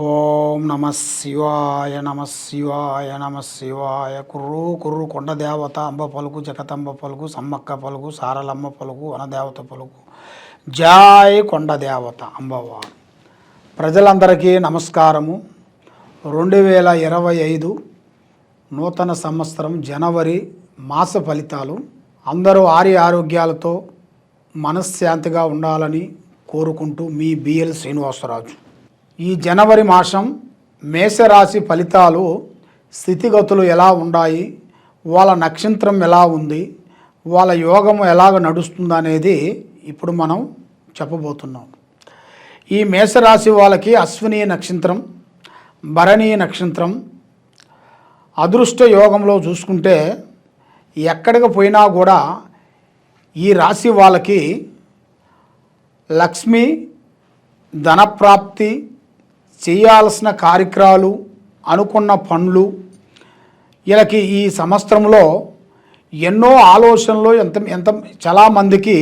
ఓం నమ శివాయ నమ శివాయ నమ శివాయ. కుర్రు కుర్రు కొండ దేవత అంబ పలుకు, జగతంబ పలుకు, సమ్మక్క పలుకు, సారలమ్మ పలుకు, వనదేవత పలుకు. జై కొండ దేవత అంబవారు. ప్రజలందరికీ నమస్కారము. 2025 నూతన సంవత్సరం జనవరి మాస ఫలితాలు. అందరూ ఆరోగ్యాలతో మనశ్శాంతిగా ఉండాలని కోరుకుంటూ మీ బిఎల్ శ్రీనివాసరాజు. ఈ జనవరి మాసం మేషరాశి ఫలితాలు, స్థితిగతులు ఎలా ఉన్నాయి, వాళ్ళ నక్షత్రం ఎలా ఉంది, వాళ్ళ యోగము ఎలాగ నడుస్తుంది అనేది ఇప్పుడు మనం చెప్పబోతున్నాం. ఈ మేషరాశి వాళ్ళకి అశ్విని నక్షత్రం, భరణి నక్షత్రం. అదృష్ట యోగంలో చూసుకుంటే ఎక్కడికి పోయినా కూడా ఈ రాశి వాళ్ళకి లక్ష్మి, ధనప్రాప్తి, చేయాల్సిన కార్యక్రమాలు, అనుకున్న పనులు, వీళ్ళకి ఈ సంవత్సరంలో ఎన్నో ఆలోచనలు, చాలామందికి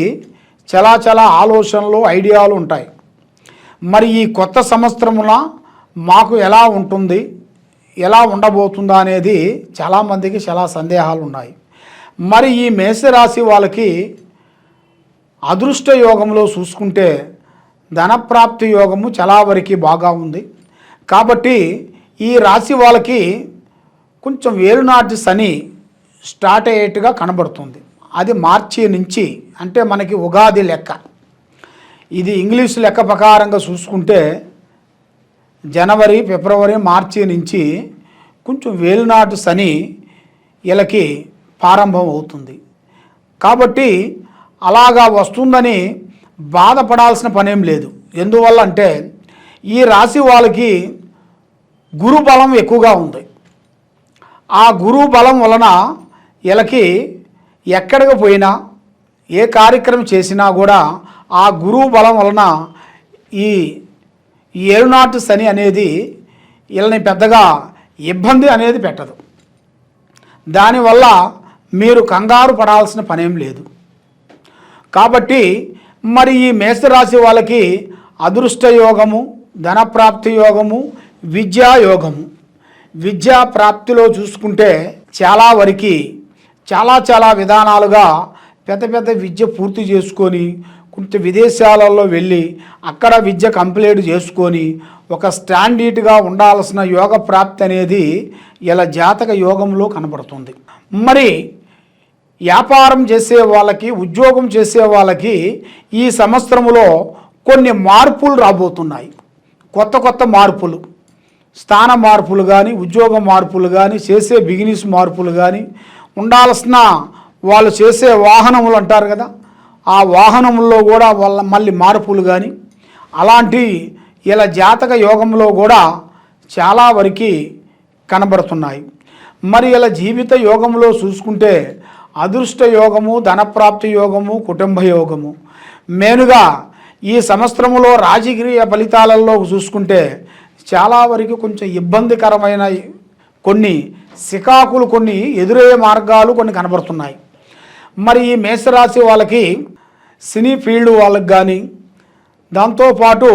చాలా ఆలోచనలు, ఐడియాలు ఉంటాయి. మరి ఈ కొత్త సంవత్సరమున మాకు ఎలా ఉంటుంది, ఎలా ఉండబోతుందా అనేది చాలామందికి చాలా సందేహాలు ఉన్నాయి. మరి ఈ మేషరాశి వాళ్ళకి అదృష్ట యోగంలో చూసుకుంటే ధనప్రాప్తి యోగము చాలా వరకు బాగా ఉంది. కాబట్టి ఈ రాశి వాళ్ళకి కొంచెం వేలునాటి శని స్టార్ట్ అయ్యేట్టుగా కనబడుతుంది. అది మార్చి నుంచి, అంటే మనకి ఉగాది లెక్క, ఇది ఇంగ్లీష్ లెక్క ప్రకారంగా చూసుకుంటే జనవరి, ఫిబ్రవరి, మార్చి నుంచి కొంచెం వేలునాటి శని వీళ్ళకి ప్రారంభం అవుతుంది. కాబట్టి అలాగా వస్తుందని బాధపడాల్సిన పనేం లేదు. ఎందువల్ల అంటే ఈ రాశి వాళ్ళకి గురు బలం ఎక్కువగా ఉంది. ఆ గురువు బలం వలన వీళ్ళకి ఎక్కడికి పోయినా, ఏ కార్యక్రమం చేసినా కూడా ఆ గురువు బలం వలన ఈ ఏలునాటి శని అనేది వీళ్ళని పెద్దగా ఇబ్బంది అనేది పెట్టదు. దానివల్ల మీరు కంగారు పడాల్సిన పనేం లేదు. కాబట్టి మరి ఈ మేషరాశి వాళ్ళకి అదృష్ట యోగము, ధనప్రాప్తి యోగము, విద్యా యోగము. విద్యా ప్రాప్తిలో చూసుకుంటే చాలా వరకు చాలా విధానాలుగా పెద్ద విద్య పూర్తి చేసుకొని కొంచెం విదేశాలలో వెళ్ళి అక్కడ విద్య కంప్లీట్ చేసుకొని ఒక స్టాండర్డ్గా ఉండాల్సిన యోగ ప్రాప్తి అనేది ఇలా జాతక యోగంలో కనబడుతుంది. మరి వ్యాపారం చేసే వాళ్ళకి, ఉద్యోగం చేసే వాళ్ళకి ఈ సంవత్సరంలో కొన్ని మార్పులు రాబోతున్నాయి. కొత్త మార్పులు, స్థాన మార్పులు కానీ, ఉద్యోగ మార్పులు కానీ, చేసే బిజినెస్ మార్పులు కానీ, ఉండాల్సిన వాళ్ళు చేసే వాహనములు అంటారు కదా, ఆ వాహనంలో కూడా వాళ్ళ మళ్ళీ మార్పులు కానీ, అలాంటి ఇలా జాతక యోగంలో కూడా చాలా వరకు కనబడుతున్నాయి. మరి ఇలా జీవిత యోగంలో చూసుకుంటే అదృష్ట యోగము, ధనప్రాప్తి యోగము, కుటుంబ యోగము. మెయిన్గా ఈ సంవత్సరంలో రాజకీయ ఫలితాలలో చూసుకుంటే చాలా వరకు కొంచెం ఇబ్బందికరమైన కొన్ని సికాకులు, కొన్ని ఎదురయ్యే మార్గాలు కొన్ని కనబడుతున్నాయి. మరి ఈ మేషరాశి వాళ్ళకి సినీ ఫీల్డ్ వాళ్ళకి కానీ, దాంతోపాటు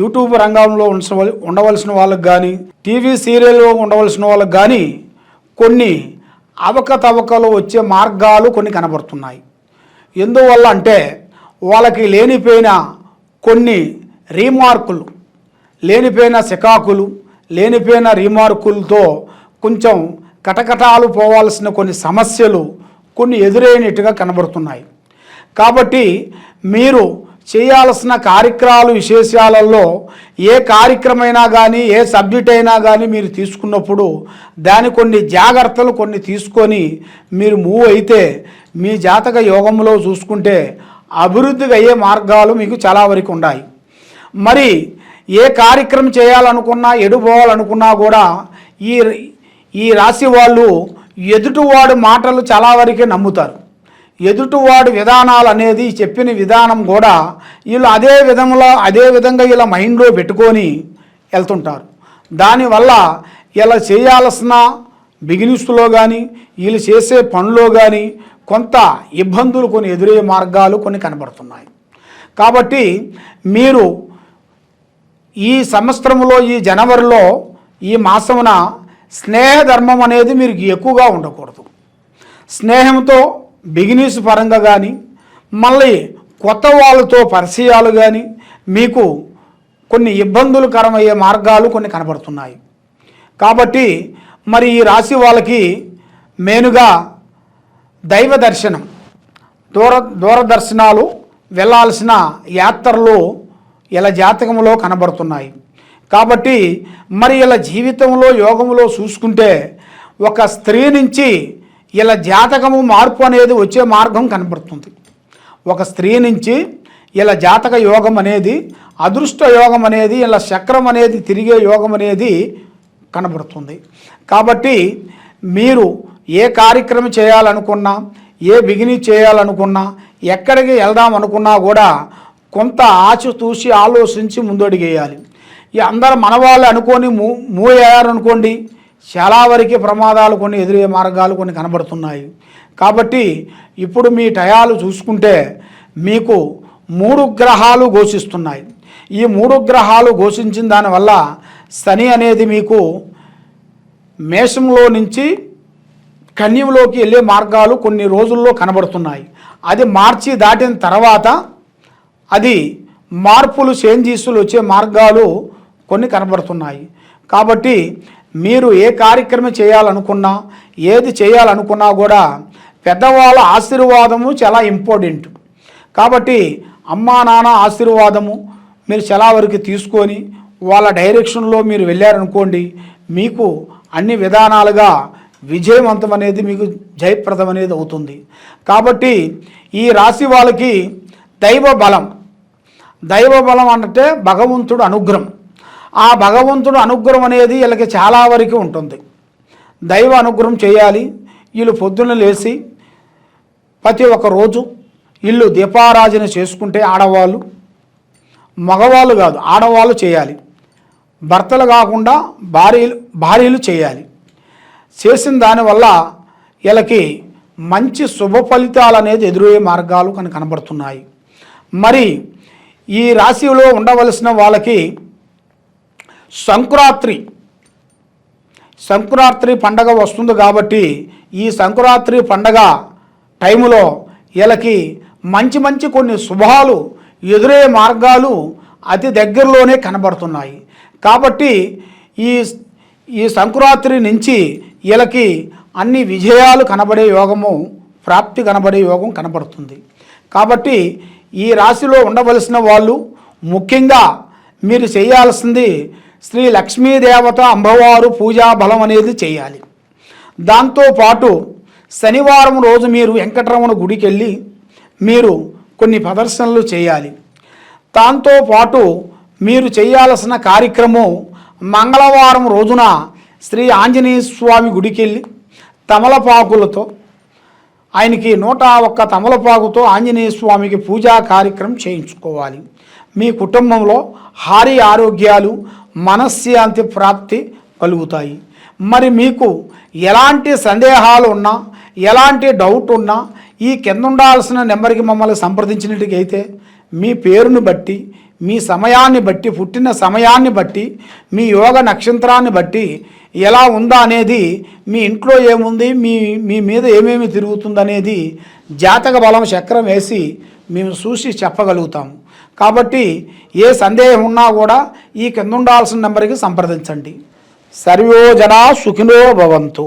యూట్యూబ్ రంగంలో ఉండవలసిన వాళ్ళకి కానీ, టీవీ సీరియల్లో ఉండవలసిన వాళ్ళకి కానీ కొన్ని అవకతవకలు వచ్చే మార్గాలు కొన్ని కనబడుతున్నాయి. ఎందువల్ల అంటే వాళ్ళకి లేనిపోయిన కొన్ని రీమార్కులు, లేనిపోయిన సికాకులు, లేనిపోయిన రీమార్కులతో కొంచెం కటకటాలు పోవాల్సిన కొన్ని సమస్యలు కొన్ని ఎదురైనట్టుగా కనబడుతున్నాయి. కాబట్టి మీరు చేయాల్సిన కార్యక్రమాలు, విశేషాలలో ఏ కార్యక్రమైనా కానీ, ఏ సబ్జెక్ట్ అయినా కానీ మీరు తీసుకున్నప్పుడు దాని కొన్ని జాగ్రత్తలు కొన్ని తీసుకొని మీరు మూవ్ అయితే మీ జాతక యోగంలో చూసుకుంటే అభివృద్ధిగా అయ్యే మార్గాలు మీకు చాలా వరకు ఉన్నాయి. మరి ఏ కార్యక్రమం చేయాలనుకున్నా, ఎడుపోవాలనుకున్నా కూడా ఈ రాశి వాళ్ళు ఎదుటివాడు మాటలు చాలా వరకే నమ్ముతారు. ఎదుటివాడు విధానాలు అనేది, చెప్పిన విధానం కూడా వీళ్ళు అదే విధంగా ఇలా మైండ్లో పెట్టుకొని వెళ్తుంటారు. దానివల్ల ఇలా చేయాల్సిన బిజినెస్లో కానీ, వీళ్ళు చేసే పనుల్లో కానీ కొంత ఇబ్బందులు కొన్ని ఎదురయ్యే మార్గాలు కొన్ని కనబడుతున్నాయి. కాబట్టి మీరు ఈ సంవత్సరంలో ఈ జనవరిలో ఈ మాసమున స్నేహ ధర్మం అనేది మీరు ఎక్కువగా ఉండకూడదు. స్నేహంతో బిగినీస్ పరంగా కానీ మళ్ళీ కొత్త వాళ్ళతో పరిచయాలు కానీ మీకు కొన్ని ఇబ్బందులకరమయ్యే మార్గాలు కొన్ని కనబడుతున్నాయి. కాబట్టి మరి ఈ రాశి వాళ్ళకి మెయిన్గా దైవ దర్శనం, దూరదర్శనాలు వెళ్ళాల్సిన యాత్రలు ఇలా జాతకంలో కనబడుతున్నాయి. కాబట్టి మరి ఇలా జీవితంలో యోగంలో చూసుకుంటే ఒక స్త్రీ నుంచి ఇలా జాతకము మార్పు అనేది వచ్చే మార్గం కనబడుతుంది. ఒక స్త్రీ నుంచి ఇలా జాతక యోగం అనేది, అదృష్ట యోగం అనేది, ఇలా చక్రం అనేది తిరిగే యోగం అనేది కనబడుతుంది. కాబట్టి మీరు ఏ కార్యక్రమం చేయాలనుకున్నా, ఏ బిగిని చేయాలనుకున్నా, ఎక్కడికి వెళ్దాం అనుకున్నా కూడా కొంత ఆచితూచి ఆలోచించి ముందడుగేయాలి. ఈ అందరూ మన వాళ్ళు అనుకొని మూవ్ అయ్యారనుకోండి, చాలా వరకు ప్రమాదాలు కొన్ని ఎదురయ్యే మార్గాలు కొన్ని కనబడుతున్నాయి. కాబట్టి ఇప్పుడు మీ టయాలు చూసుకుంటే మీకు 3 గ్రహాలు ఘోషిస్తున్నాయి. ఈ 3 గ్రహాలు ఘోషించిన దానివల్ల శని అనేది మీకు మేషంలో నుంచి కన్యంలోకి వెళ్ళే మార్గాలు కొన్ని రోజుల్లో కనబడుతున్నాయి. అది మార్చి దాటిన తర్వాత అది మార్పులు చేంజీసులు వచ్చే మార్గాలు కొన్ని కనబడుతున్నాయి. కాబట్టి మీరు ఏ కార్యక్రమం చేయాలనుకున్నా, ఏది చేయాలనుకున్నా కూడా పెద్దవాళ్ళ ఆశీర్వాదము చాలా ఇంపార్టెంట్. కాబట్టి అమ్మా నాన్న ఆశీర్వాదము మీరు చాలా వరకు తీసుకొని వాళ్ళ డైరెక్షన్లో మీరు వెళ్ళారనుకోండి, మీకు అన్ని విధానాలుగా విజయవంతం అనేది, మీకు జయప్రదం అనేది అవుతుంది. కాబట్టి ఈ రాశి వాళ్ళకి దైవ బలం అంటే భగవంతుడు అనుగ్రహం. ఆ భగవంతుడు అనుగ్రహం అనేది వీళ్ళకి చాలా వరకు ఉంటుంది. దైవ అనుగ్రహం చేయాలి. వీళ్ళు పొద్దున్న లేచి ప్రతి ఒక్క రోజు ఇల్లు దీపారాజన చేసుకుంటే ఆడవాళ్ళు, మగవాళ్ళు కాదు ఆడవాళ్ళు చేయాలి. భర్తలు కాకుండా భార్యలు చేయాలి. చేసిన దానివల్ల వీళ్ళకి మంచి శుభ ఫలితాలు అనేది ఎదురయ్యే మార్గాలు కనబడుతున్నాయి. మరి ఈ రాశిలో ఉండవలసిన వాళ్ళకి సంక్రాంతి పండగ వస్తుంది. కాబట్టి ఈ సంక్రాంతి పండగ టైములో వీళ్ళకి మంచి కొన్ని శుభాలు ఎదురయ్యే మార్గాలు అతి దగ్గరలోనే కనబడుతున్నాయి. కాబట్టి ఈ సంక్రాంతి నుంచి వీళ్ళకి అన్ని విజయాలు కనబడే యోగము, ప్రాప్తి కనబడే యోగం కనబడుతుంది. కాబట్టి ఈ రాశిలో ఉండవలసిన వాళ్ళు ముఖ్యంగా మీరు చేయాల్సింది శ్రీ లక్ష్మీదేవత అమ్మవారు పూజా బలం అనేది చేయాలి. దాంతోపాటు శనివారం రోజు మీరు వెంకటరమణ గుడికి వెళ్ళి మీరు కొన్ని ప్రదర్శనలు చేయాలి. దాంతోపాటు మీరు చేయాల్సిన కార్యక్రమం మంగళవారం రోజున శ్రీ ఆంజనేయ స్వామి గుడికి వెళ్ళి తమలపాకులతో ఆయనకి 101 తమలపాకుతో ఆంజనేయ స్వామికి పూజా కార్యక్రమం చేయించుకోవాలి. మీ కుటుంబంలో హారి ఆరోగ్యాలు, మనశ్శాంతి ప్రాప్తి కలుగుతాయి. మరి మీకు ఎలాంటి సందేహాలు ఉన్నా, ఎలాంటి డౌట్ ఉన్నా ఈ కింద ఉండాల్సిన నెంబర్కి మమ్మల్ని సంప్రదించినట్టుగైతే మీ పేరును బట్టి, మీ సమయాన్ని బట్టి, పుట్టిన సమయాన్ని బట్టి, మీ యోగ నక్షత్రాన్ని బట్టి ఎలా ఉందా అనేది, మీ ఇంట్లో ఏముంది, మీ మీద ఏమేమి తిరుగుతుందనేది జాతక బలం చక్రం వేసి మేము చూసి చెప్పగలుగుతాము. కాబట్టి ఏ సందేహం ఉన్నా కూడా ఈ కింద ఉండాల్సిన నెంబర్కి సంప్రదించండి. సర్వో జనా సుఖినో భవంతు.